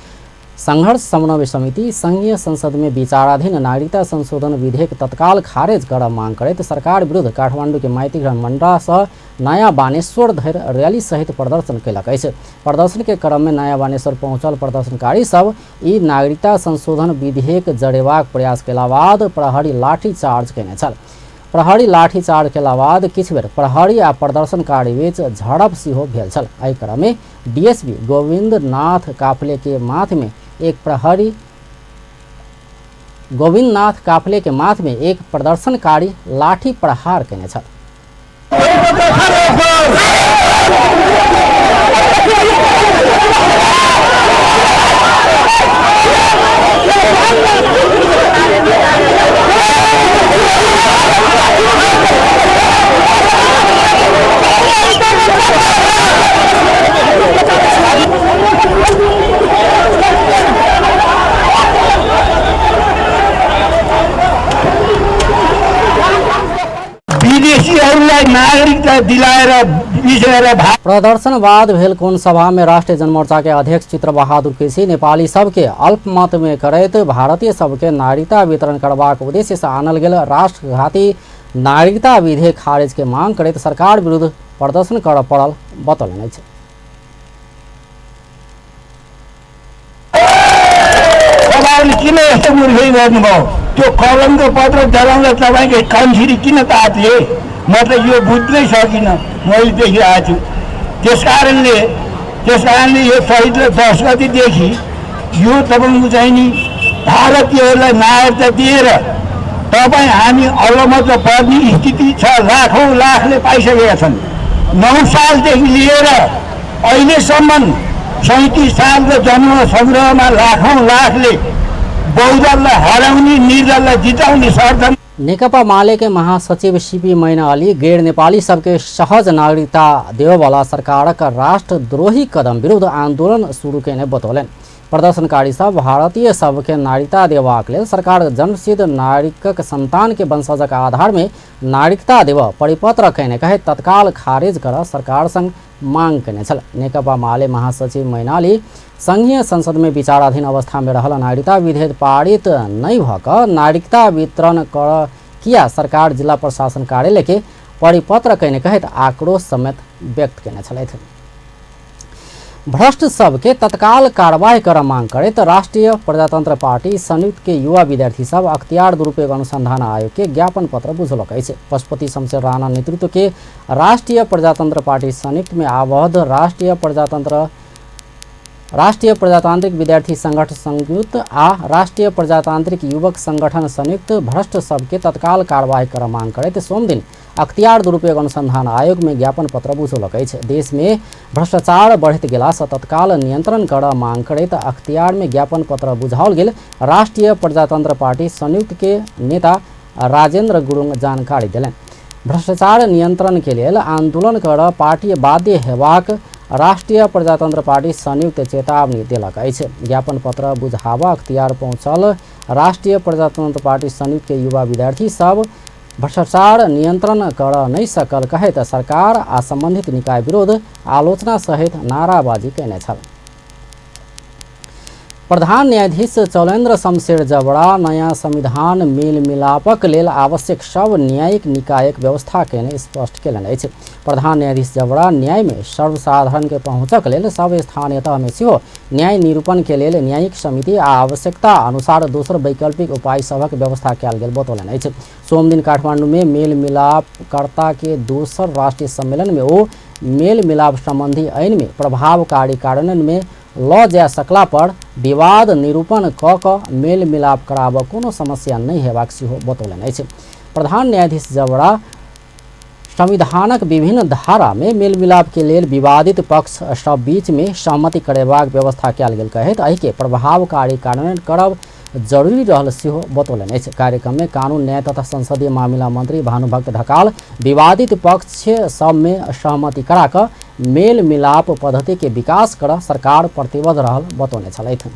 संघर्ष समन्वय समिति, संघीय संसद में विचाराधीन नागरिकता संशोधन विधेयक तत्काल खारेज कर मांग करैत सरकार विरुद्ध काठमांडू के माइतीघर मंडा सह नया बानेश्वर धरि रैली सहित प्रदर्शन कयलक अछि। प्रदर्शन के क्रम में नया बानेश्वर पहुंचल प्रदर्शनकारी सब ई नागरिकता संशोधन विधेयक जड़ेबाक प्रयास केला बाद प्रहरी लाठीचार्ज केने छल। प्रहरी लाठीचार्ज केला बाद किछु बेर प्रहरी आ प्रदर्शनकारी बीच झड़प सेहो भेल छल। एहि क्रम में डीएसपी गोविंद नाथ काफले के माथ में एक प्रदर्शनकारी लाठी प्रहार केने छल। नागरिकता दिलाएर प्रदर्शनवाद भेल कोन सभा में राष्ट्रीय जनमोर्चा के अध्यक्ष चित्र बहादुर केसी नेपाली सबके अल्पमत में करैत भारतीय सबके नागरिकता वितरण करबाक उद्देश्य से आनल गेल राष्ट्रघाती नागरिकता विधेयक खारिज के मांग करैत सरकार विरुद्ध प्रदर्शन करऽ पड़ल बतौलनि अछि। किन यस्तो मूर्खै गर्नुभयो? त्यो कलमको पत्र जलाउँदा तपाईँको कन्सिरी किन तातिए? म त यो बुझ्नै सकिनँ, मैले देखिरहेको छु। त्यस कारणले यो चैत्र 10 गतेदेखि यो तपाईँको चाहिँ नि भारतीयहरूलाई नागरिकता दिएर तपाईँ हामी अलमत पर्ने स्थिति छ। लाखौँ लाखले पाइसकेका छन्। 9 सालदेखि लिएर अहिलेसम्म 37 सालको जन्म सङ्ग्रहमा लाखौँ लाखले बहुदललाई हराउने निर्दललाई जिताउने सर्त। नेकपा माले के महासचिव सीपी मैनाली गैर नेपाली सबके सहज नागरिकता देववाला सरकारक राष्ट्रद्रोही कदम विरुद्ध आंदोलन शुरू केने बतौलन। प्रदर्शनकारी सब भारतीय सबके नागरिकता देबाक लेल सरकार जन्मसिद्ध नागरिकक संतान के वंशजक आधार में नागरिकता देव परिपत्र केने कहे तत्काल खारिज कर सरकार संग मांग केने छल। नेकपा माले महासचिव मैनाली संघीय संसद में विचाराधीन अवस्था में रहल नागरिकता विधेयक पारित नहीं भक नागरिकता वितरण कर किया सरकार जिला प्रशासन कार्यालय के परिपत्र केने कहित आक्रोश समेत व्यक्त केने छलथि। भ्रष्ट सबके तत्काल कार्रवाई कर मांग करैत राष्ट्रीय प्रजातंत्र पार्टी संयुक्त के युवा विद्यार्थी सब अख्तियार दुरुपयोग अनुसंधान आयोग के ज्ञापन पत्र बुझलक अछि। पशुपति शमशेर राणा नेतृत्व के राष्ट्रीय प्रजातंत्र पार्टी संयुक्त में आबद्ध राष्ट्रीय प्रजातांत्रिक विद्यार्थी संगठन संयुक्त आ राष्ट्रीय प्रजातांत्रिक युवक संगठन संयुक्त भ्रष्ट सबके तत्काल कार्रवाई कर मांग करैत सोम दिन अख्तियार दुरुपयोग अनुसंधान आयोग में ज्ञापन पत्र बुझौलक अछि। देश में भ्रष्टाचार बढ़ैत गेलासँ तत्काल नियंत्रण करऽ मांग करैत अख्तियार में ज्ञापन पत्र बुझाओल गेल। राष्ट्रीय प्रजातंत्र पार्टी संयुक्त के नेता राजेंद्र गुरुङ जानकारी देलनि। भ्रष्टाचार नियंत्रण के लेल आंदोलन करऽ पार्टी बाध्य हेबाक राष्ट्रीय प्रजातंत्र पार्टी संयुक्त चेतावनी देलक अछि। ज्ञापन पत्र बुझावा अख्तियार पहुंचल राष्ट्रीय प्रजातंत्र पार्टी संयुक्त के युवा विद्यार्थी सब भ्रष्टाचार नियंत्रण कर नहीं सकल कहैत सरकार आ संबंधित निकाय विरोध आलोचना सहित नाराबाजी कयने छल। प्रधान न्यायाधीश चौलेन्द्र शमशेर जबड़ा नया संविधान मेल मिलापक लेल आवश्यक सब न्यायिक निकायक व्यवस्था केने स्पष्ट केलनि अछि। प्रधान न्यायाधीश जबड़ा न्याय में सर्वसाधारण के पहुँचक लेल सब स्थानीय तह में सेहो न्याय निरूपण के लेल न्यायिक समिति आ आवश्यकता अनुसार दोसर वैकल्पिक उपाय सभक व्यवस्था कयल गेल बतौलनि अछि। सोम दिन काठमांडू में मेल मिलापकर्ता के दोसर राष्ट्रीय सम्मेलन में ओ मेल मिलाप संबंधी ऐन में प्रभावकारी कार्यान्वयन में ल जा सकला पर विवाद निरूपण क मेल मिलाप कराबऽ कोनो समस्या नहीं हेबाक सेहो बतौलनि अछि। प्रधान न्यायाधीश जबड़ा संविधानक विभिन्न धारा में मेल मिलाप के लेल विवादित पक्ष सब बीच में सहमति करेबाक व्यवस्था कयल गेल कहैत एहि के प्रभावकारी कार्यान्वयन करब जरूरी रहल सेहो बतौलनि अछि। कार्यक्रम में कानून न्याय तथा संसदीय मामिला मंत्री भानुभक्त ढकाल विवादित पक्ष सब में सहमति करा क मेल मिलाप पद्धति के विकास कर सरकार प्रतिबद्ध रहल बतौने छलथि।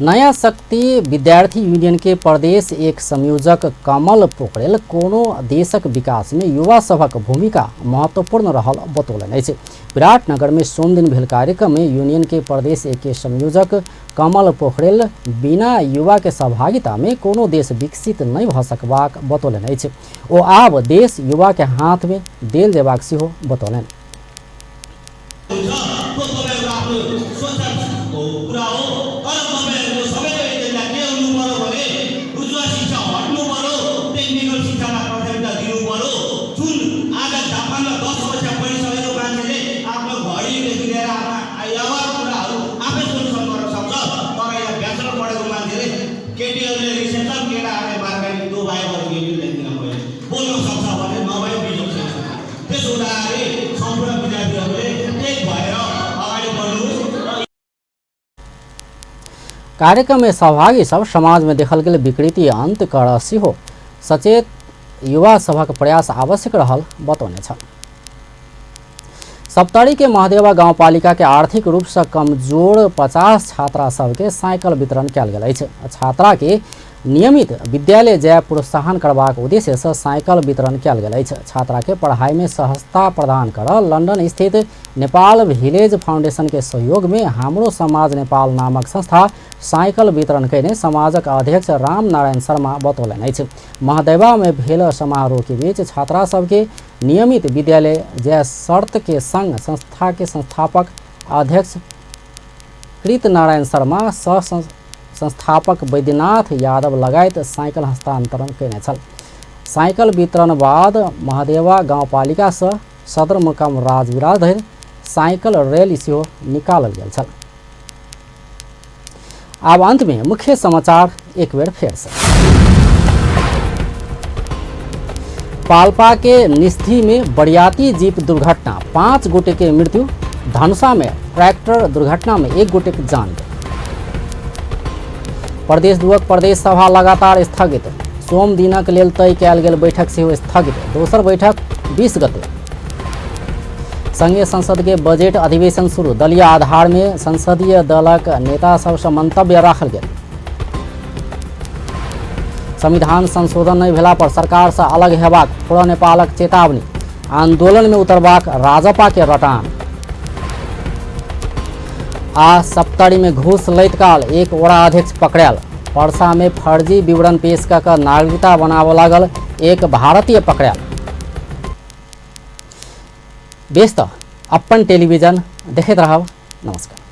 नया शक्ति विद्यार्थी यूनियन के प्रदेश एक संयोजक कमल पोखरेल कोनो देशक विकास में युवा सभक भूमिका महत्वपूर्ण रहल बतौलनि अछि। विराटनगर में सोम दिन भेल कार्यक्रम में यूनियन के प्रदेश एक के संयोजक कमल पोखरेल बिना युवा के सहभागिता में कोनो देश विकसित नहीं भ सकबाक बतौलनि अछि। ओ आब देश युवा के हाथ में देल जेबाक सेहो बतौलनि। कार्यक्रम में सहभागी सब समाज में देखल गेल विकृति अंत कर सेहो सचेत युवा सभक प्रयास आवश्यक रहल बतौने छल। सप्तरी के महादेवा गाउँपालिका के आर्थिक रूप से कमजोर 50 छात्रा सबके साइकिल वितरण कयल गेल अछि। छात्रा के नियमित विद्यालय जाय प्रोत्साहन करबाक उद्देश्य से साइकिल वितरण कयल गेल अछि। छात्रा के पढ़ाई में सहजता प्रदान कर लंदन स्थित नेपाल विलेज फाउंडेशन के सहयोग में हाम्रो समाज नेपाल नामक संस्था साइकिल वितरण कयने समाजक अध्यक्ष राम नारायण शर्मा बतौलनि अछि। महादेवा में भेल समारोह के बीच छात्रा सबके नियमित विद्यालय जाय शर्त के संग संस्था के संस्थापक अध्यक्ष कृत नारायण शर्मा सह संस्थापक वैद्यनाथ यादव लगायत साइकिल हस्तांतरण कयने छल। साइकिल वितरण बाद महादेवा गाउँपालिका से सदर मुकाम राजविराज धरि साइकिल रैली सेहो निकालल गेल छल। अब अंत में मुख्य समाचार एक बेर फेर से। पाल्पा के निस्थी में बरियाती जीप दुर्घटना 5 गोटे के मृत्यु। धनुषा में ट्रैक्टर दुर्घटना में 1 गोटे के जान गई। प्रदेश 2 प्रदेश सभा लगातार स्थगित। सोम दिनक लेल तय कयल गेल बैठक सेहो स्थगित। दोसर बैठक 20 गते। संघीय संसद के बजट अधिवेशन शुरू। दलीय आधार में संसदीय दलक नेता सबसे मंतव्य राखल गेल। संविधान संशोधन नहीं भेला पर सरकार से अलग हेबाक पूरा नेपालक चेतावनी। आंदोलन में उतरबाक राजपा के रटान। आ सप्तरी में घूस लैत काल एक ओरा अध्यक्ष पकड़ायल। परसा में फर्जी विवरण पेश कर नागरिकता बनाबऽ लागल एक भारतीय पकड़ायल। व्यस्त अपन टेलीविजन देखैत रहब। नमस्कार।